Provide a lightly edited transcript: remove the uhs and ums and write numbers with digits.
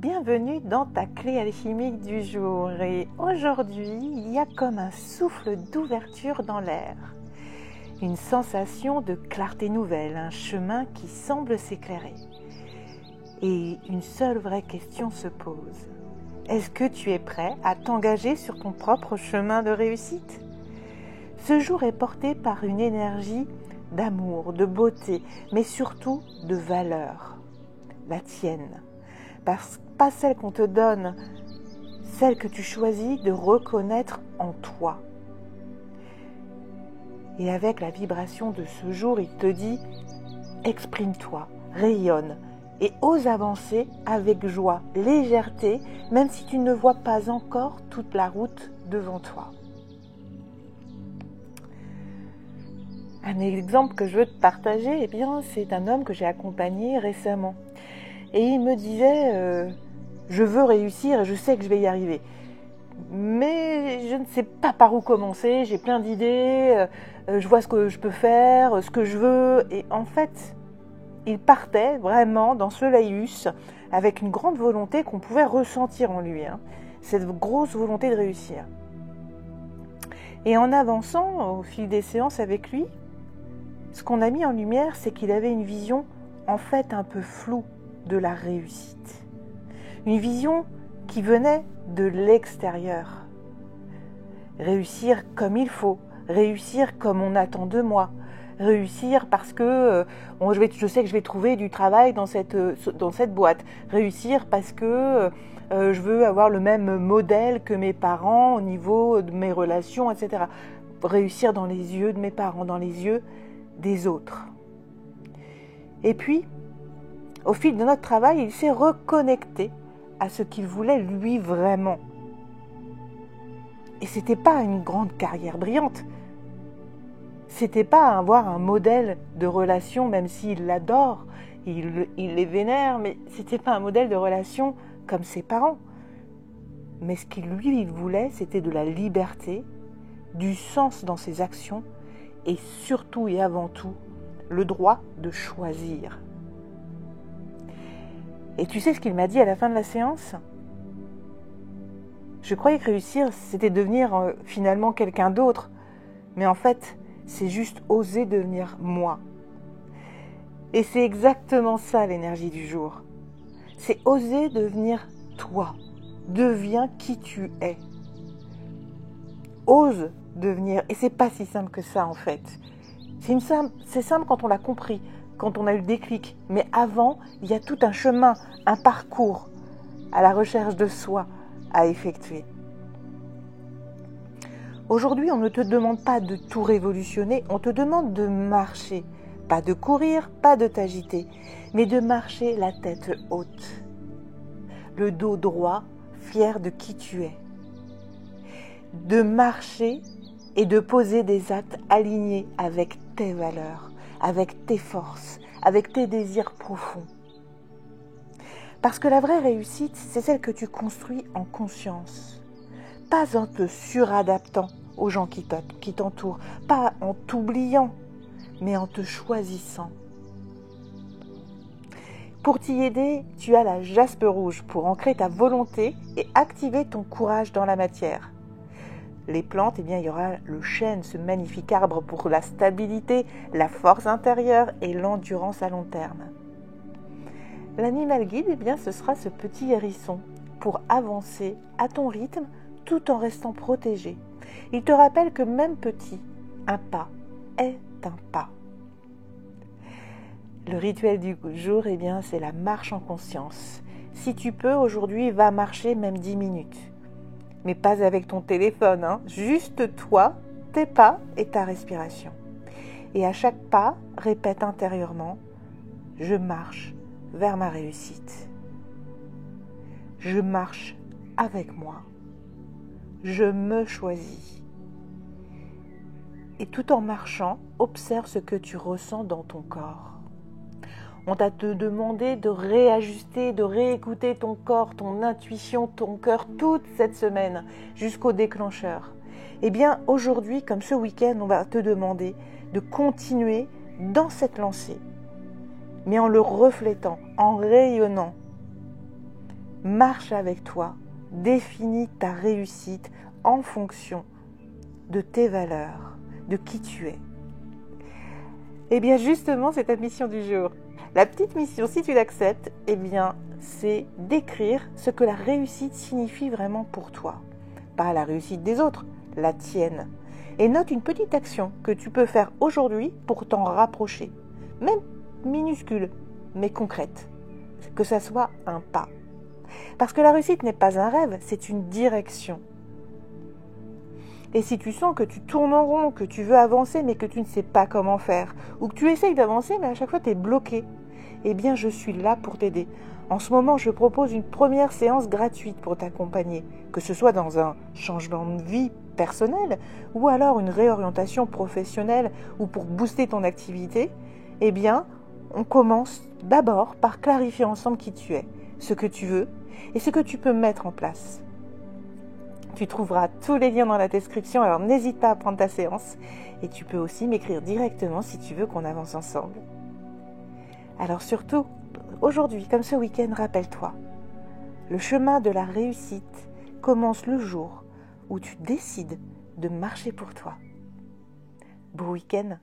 Bienvenue dans ta clé alchimique du jour. Et aujourd'hui, il y a comme un souffle d'ouverture dans l'air. Une sensation de clarté nouvelle, un chemin qui semble s'éclairer. Et une seule vraie question se pose. Est-ce que tu es prêt à t'engager sur ton propre chemin de réussite ? Ce jour est porté par une énergie d'amour, de beauté, mais surtout de valeur. La tienne. Pas celle qu'on te donne, celle que tu choisis de reconnaître en toi. Et avec la vibration de ce jour, il te dit « Exprime-toi, rayonne et ose avancer avec joie, légèreté, même si tu ne vois pas encore toute la route devant toi. » Un exemple que je veux te partager, c'est un homme que j'ai accompagné récemment. Et il me disait je veux réussir et je sais que je vais y arriver. Mais je ne sais pas par où commencer, j'ai plein d'idées, je vois ce que je peux faire, ce que je veux. Et en fait, il partait vraiment dans ce laïus avec une grande volonté qu'on pouvait ressentir en lui. Cette grosse volonté de réussir. Et en avançant au fil des séances avec lui, ce qu'on a mis en lumière, c'est qu'il avait une vision en fait un peu floue de la réussite. Une vision qui venait de l'extérieur. Réussir comme il faut, réussir comme on attend de moi, réussir parce que je sais que je vais trouver du travail dans cette boîte, réussir parce que je veux avoir le même modèle que mes parents au niveau de mes relations, etc. Réussir dans les yeux de mes parents, dans les yeux des autres. Et puis, au fil de notre travail, il s'est reconnecté à ce qu'il voulait lui vraiment. Et c'était pas une grande carrière brillante. C'était pas avoir un modèle de relation, même s'il l'adore, il les vénère, mais c'était pas un modèle de relation comme ses parents. Mais ce qu'il lui voulait, c'était de la liberté, du sens dans ses actions et surtout et avant tout, le droit de choisir. Et tu sais ce qu'il m'a dit à la fin de la séance ? Je croyais que réussir, c'était devenir finalement quelqu'un d'autre. Mais en fait, c'est juste oser devenir moi. Et c'est exactement ça l'énergie du jour. C'est oser devenir toi. Deviens qui tu es. Ose devenir. Et c'est pas si simple que ça en fait. C'est simple quand on l'a compris, quand on a eu le déclic. Mais avant, il y a tout un chemin, un parcours à la recherche de soi à effectuer. Aujourd'hui, on ne te demande pas de tout révolutionner, on te demande de marcher. Pas de courir, pas de t'agiter, mais de marcher la tête haute. Le dos droit, fier de qui tu es. De marcher et de poser des actes alignés avec tes valeurs, avec tes forces, avec tes désirs profonds. Parce que la vraie réussite, c'est celle que tu construis en conscience. Pas en te suradaptant aux gens qui t'entourent, pas en t'oubliant, mais en te choisissant. Pour t'y aider, tu as la jaspe rouge pour ancrer ta volonté et activer ton courage dans la matière. Les plantes, il y aura le chêne, ce magnifique arbre pour la stabilité, la force intérieure et l'endurance à long terme. L'animal guide, ce sera ce petit hérisson pour avancer à ton rythme tout en restant protégé. Il te rappelle que même petit, un pas est un pas. Le rituel du jour, c'est la marche en conscience. Si tu peux, aujourd'hui, va marcher même 10 minutes. Mais pas avec ton téléphone, juste toi, tes pas et ta respiration. Et à chaque pas, répète intérieurement « Je marche vers ma réussite. Je marche avec moi. Je me choisis. » Et tout en marchant, observe ce que tu ressens dans ton corps. On t'a te demandé de réajuster, de réécouter ton corps, ton intuition, ton cœur toute cette semaine jusqu'au déclencheur. Aujourd'hui, comme ce week-end, on va te demander de continuer dans cette lancée, mais en le reflétant, en rayonnant. marche avec toi, définis ta réussite en fonction de tes valeurs, de qui tu es. Et bien justement, c'est ta mission du jour. La petite mission, si tu l'acceptes, eh bien, c'est d'écrire ce que la réussite signifie vraiment pour toi. Pas la réussite des autres, la tienne. Et note une petite action que tu peux faire aujourd'hui pour t'en rapprocher. Même minuscule, mais concrète. Que ça soit un pas. Parce que la réussite n'est pas un rêve, c'est une direction. Et si tu sens que tu tournes en rond, que tu veux avancer mais que tu ne sais pas comment faire, ou que tu essayes d'avancer mais à chaque fois tu es bloqué, eh bien je suis là pour t'aider. En ce moment, je propose une première séance gratuite pour t'accompagner, que ce soit dans un changement de vie personnel ou alors une réorientation professionnelle ou pour booster ton activité. Eh bien, on commence d'abord par clarifier ensemble qui tu es, ce que tu veux et ce que tu peux mettre en place. Tu trouveras tous les liens dans la description, alors n'hésite pas à prendre ta séance et tu peux aussi m'écrire directement si tu veux qu'on avance ensemble. Alors surtout, aujourd'hui, comme ce week-end, rappelle-toi, le chemin de la réussite commence le jour où tu décides de marcher pour toi. Bon week-end!